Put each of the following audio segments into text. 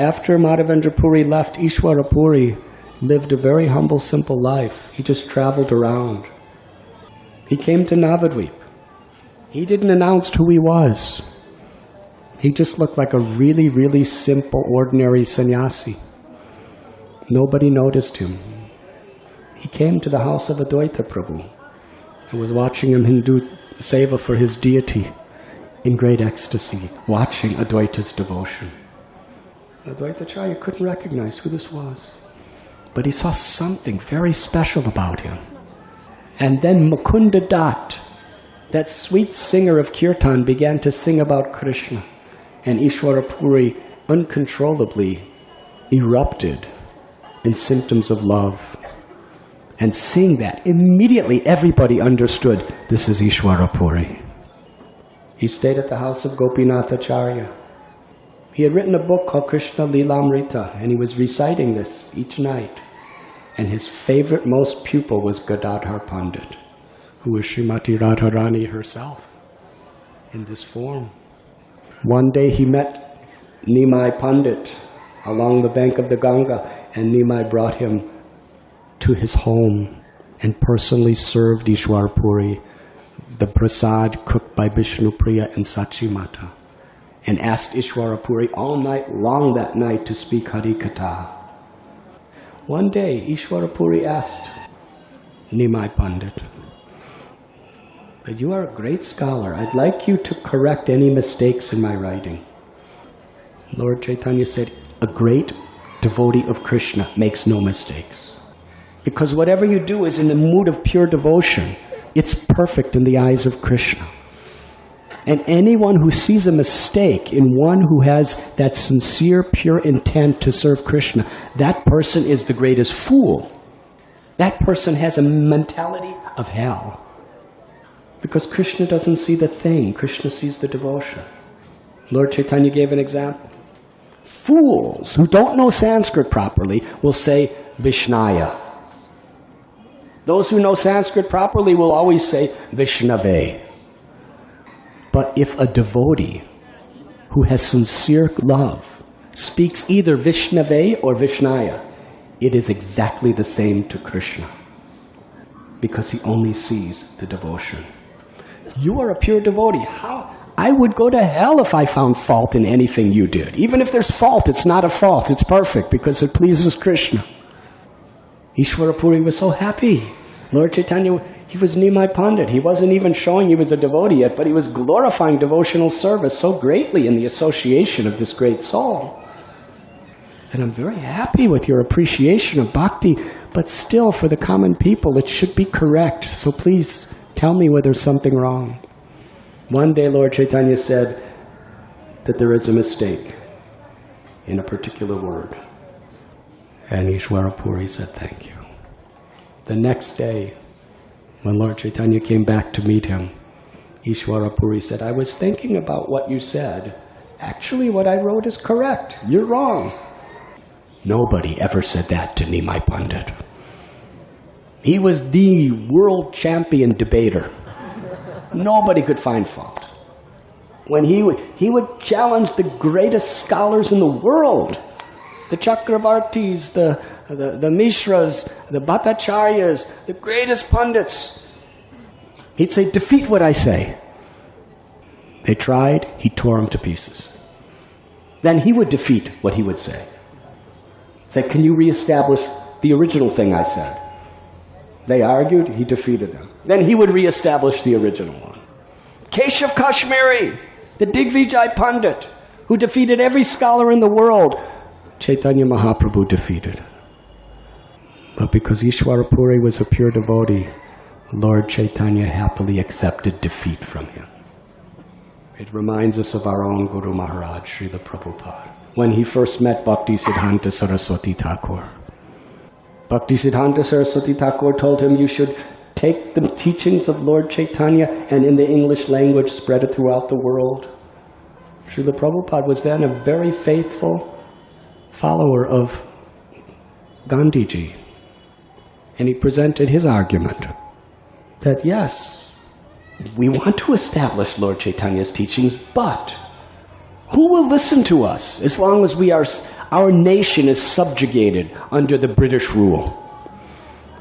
After Madhavendra Puri left, Ishwara Puri lived a very humble, simple life. He just traveled around. He came to Navadvip. He didn't announce who he was. He just looked like a really, really simple, ordinary sannyasi. Nobody noticed him. He came to the house of Advaita Prabhu and was watching him do seva for his deity in great ecstasy, watching Advaita's devotion. Advaitacharya couldn't recognize who this was, but he saw something very special about him. And then Mukunda Dat, that sweet singer of kirtan, began to sing about Krishna. And Ishwara Puri uncontrollably erupted in symptoms of love. And seeing that, immediately everybody understood, this is Ishwara Puri. He stayed at the house of Gopinathacharya. He had written a book called Krishna Lilamrita, and he was reciting this each night. And his favorite, most pupil was Gadadhar Pandit, who was Srimati Radharani herself in this form. One day he met Nimai Pandit along the bank of the Ganga, and Nimai brought him to his home and personally served Ishwara Puri the prasad cooked by Vishnu Priya and Sachi Mata, and asked Ishwara Puri all night long that night to speak Hari Katha. One day Ishwara Puri asked Nimai Pandit, "But you are a great scholar. I'd like you to correct any mistakes in my writing." Lord Chaitanya said, a great devotee of Krishna makes no mistakes. Because whatever you do is in the mood of pure devotion. It's perfect in the eyes of Krishna. And anyone who sees a mistake in one who has that sincere, pure intent to serve Krishna, that person is the greatest fool. That person has a mentality of hell. Because Krishna doesn't see the thing, Krishna sees the devotion. Lord Chaitanya gave an example. Fools who don't know Sanskrit properly will say Vishnaya. Those who know Sanskrit properly will always say Vaishnava. But if a devotee who has sincere love speaks either Vaishnava or Vishnaya, it is exactly the same to Krishna, because he only sees the devotion. You are a pure devotee. How? I would go to hell if I found fault in anything you did. Even if there's fault, it's not a fault. It's perfect because it pleases Krishna. Ishwara Puri was so happy. Lord Chaitanya, he was Nimai Pandit. He wasn't even showing he was a devotee yet, but he was glorifying devotional service so greatly in the association of this great soul. He said, I'm very happy with your appreciation of bhakti, but still for the common people it should be correct. So please tell me whether there's something wrong. One day Lord Chaitanya said that there is a mistake in a particular word. And Ishwara Puri said, thank you. The next day, when Lord Chaitanya came back to meet him, Ishwara Puri said, I was thinking about what you said. Actually, what I wrote is correct. You're wrong. Nobody ever said that to Nimai Pandit. He was the world champion debater. Nobody could find fault. When he would challenge the greatest scholars in the world, the Chakravartis, the Mishras, the Bhattacharyas, the greatest pundits. He'd say, defeat what I say. They tried, he tore them to pieces. Then he would defeat what he would say. Say, can you reestablish the original thing I said? They argued, he defeated them. Then he would reestablish the original one. Keshav Kashmiri, the Digvijay Pandit, who defeated every scholar in the world, Chaitanya Mahaprabhu defeated. But because Ishwara Puri was a pure devotee, Lord Chaitanya happily accepted defeat from him. It reminds us of our own Guru Maharaj, Srila Prabhupada, when he first met Bhaktisiddhanta Saraswati Thakur. Bhaktisiddhanta Saraswati Thakur told him, you should take the teachings of Lord Chaitanya and in the English language spread it throughout the world. Srila Prabhupada was then a very faithful follower of Gandhiji. And he presented his argument that yes, we want to establish Lord Chaitanya's teachings, but Who will listen to us as long as our nation is subjugated under the British rule?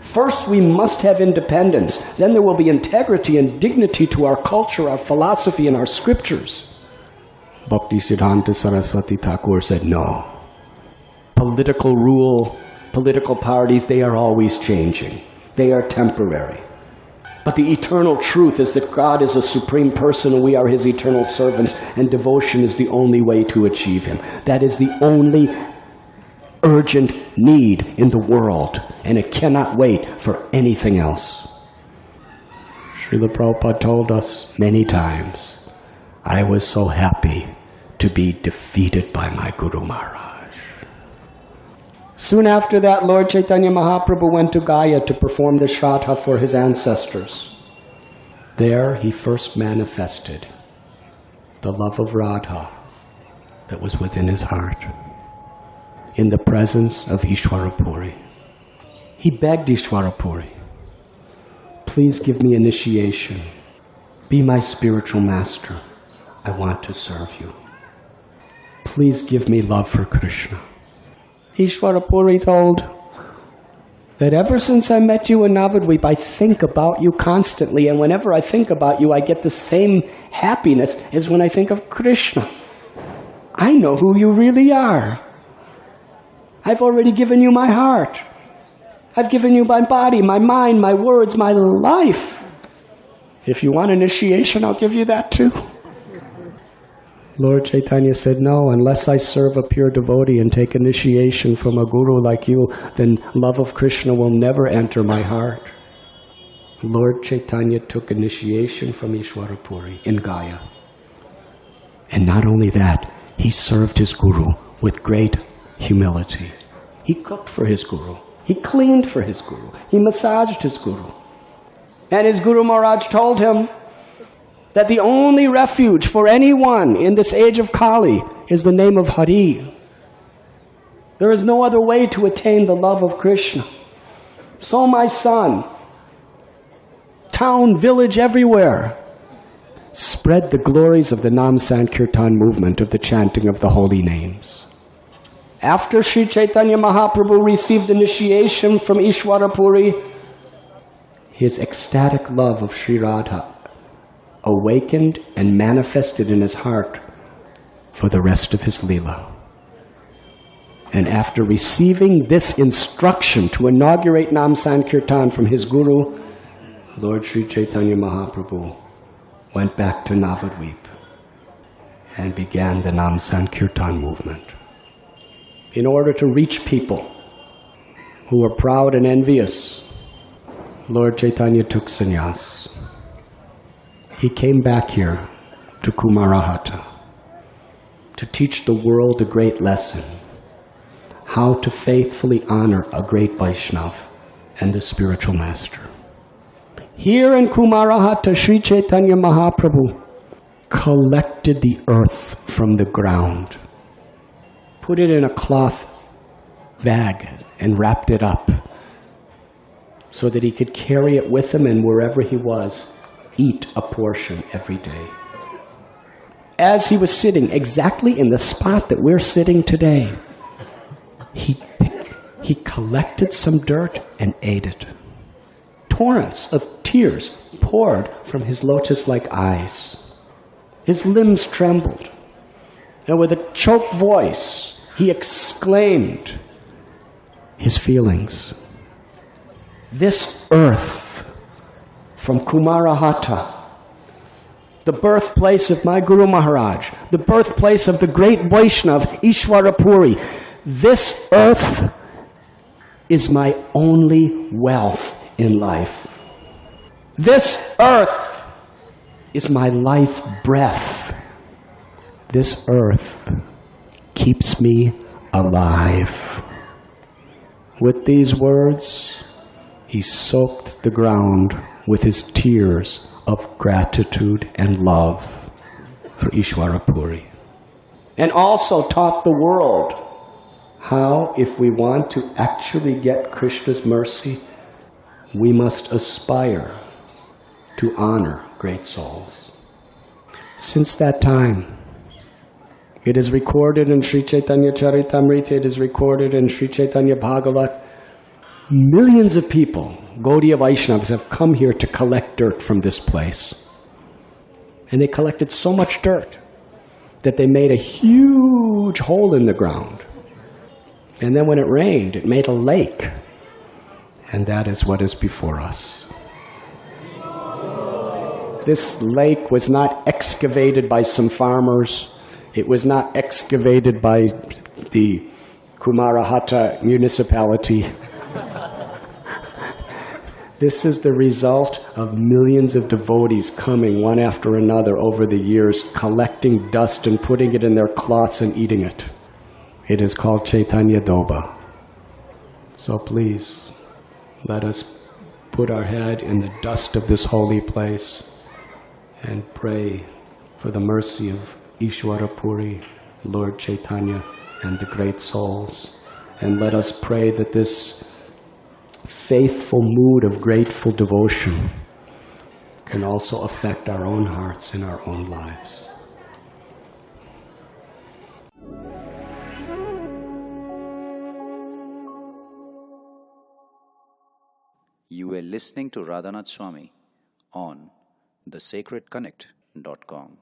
First, we must have independence. Then there will be integrity and dignity to our culture, our philosophy, and our scriptures. Bhaktisiddhanta Saraswati Thakur said, no. Political rule, political parties, they are always changing. They are temporary. But the eternal truth is that God is a supreme person and we are his eternal servants, and devotion is the only way to achieve him. That is the only urgent need in the world, and it cannot wait for anything else. Srila Prabhupada told us many times, I was so happy to be defeated by my Guru Maharaj. Soon after that, Lord Chaitanya Mahaprabhu went to Gaya to perform the shraddha for his ancestors. There he first manifested the love of Radha that was within his heart, in the presence of Ishwara Puri. He begged Ishwara Puri, please give me initiation. Be my spiritual master. I want to serve you. Please give me love for Krishna. Ishwara Puri told that ever since I met you in Navadvip, I think about you constantly, and whenever I think about you, I get the same happiness as when I think of Krishna. I know who you really are. I've already given you my heart. I've given you my body, my mind, my words, my life. If you want initiation, I'll give you that too. Lord Chaitanya said, no, unless I serve a pure devotee and take initiation from a guru like you, then love of Krishna will never enter my heart. Lord Chaitanya took initiation from Ishwara Puri in Gaya. And not only that, he served his guru with great humility. He cooked for his guru. He cleaned for his guru. He massaged his guru. And his Guru Maharaj told him that the only refuge for anyone in this age of Kali is the name of Hari. There is no other way to attain the love of Krishna. So my son, town, village, everywhere, spread the glories of the Nam Sankirtan movement of the chanting of the holy names. After Sri Chaitanya Mahaprabhu received initiation from Ishwara Puri, his ecstatic love of Sri Radha awakened and manifested in his heart for the rest of his Leela. And after receiving this instruction to inaugurate Nam Sankirtan from his Guru, Lord Sri Chaitanya Mahaprabhu went back to Navadvip and began the Nam Sankirtan movement. In order to reach people who were proud and envious, Lord Chaitanya took sannyas. He came back here to Kumarahata to teach the world a great lesson, how to faithfully honor a great Vaishnava and the spiritual master. Here in Kumarahata, Sri Chaitanya Mahaprabhu collected the earth from the ground, put it in a cloth bag and wrapped it up so that he could carry it with him, and wherever he was, eat a portion every day. As he was sitting exactly in the spot that we're sitting today, he collected some dirt and ate it. Torrents of tears poured from his lotus-like eyes. His limbs trembled, and with a choked voice, he exclaimed his feelings. This earth from Kumarahata, the birthplace of my Guru Maharaj, the birthplace of the great Vaishnava Ishwara Puri, this earth is my only wealth in life. This earth is my life breath. This earth keeps me alive. With these words, he soaked the ground with his tears of gratitude and love for Ishwara Puri. And also taught the world how, if we want to actually get Krishna's mercy, we must aspire to honor great souls. Since that time, It is recorded in Sri Chaitanya Charitamrita, it is recorded in Sri Chaitanya Bhagavat. Millions of people, Gaudiya Vaishnavas, have come here to collect dirt from this place. And they collected so much dirt that they made a huge hole in the ground. And then when it rained, it made a lake. And that is what is before us. This lake was not excavated by some farmers. It was not excavated by the Kumarahata municipality. This is the result of millions of devotees coming one after another over the years, collecting dust and putting it in their cloths and eating it. It is called Chaitanya Doba. So please, let us put our head in the dust of this holy place and pray for the mercy of Ishwara Puri, Lord Chaitanya, and the great souls. And let us pray that this faithful mood of grateful devotion can also affect our own hearts and our own lives. You were listening to Radhanath Swami on thesacredconnect.com.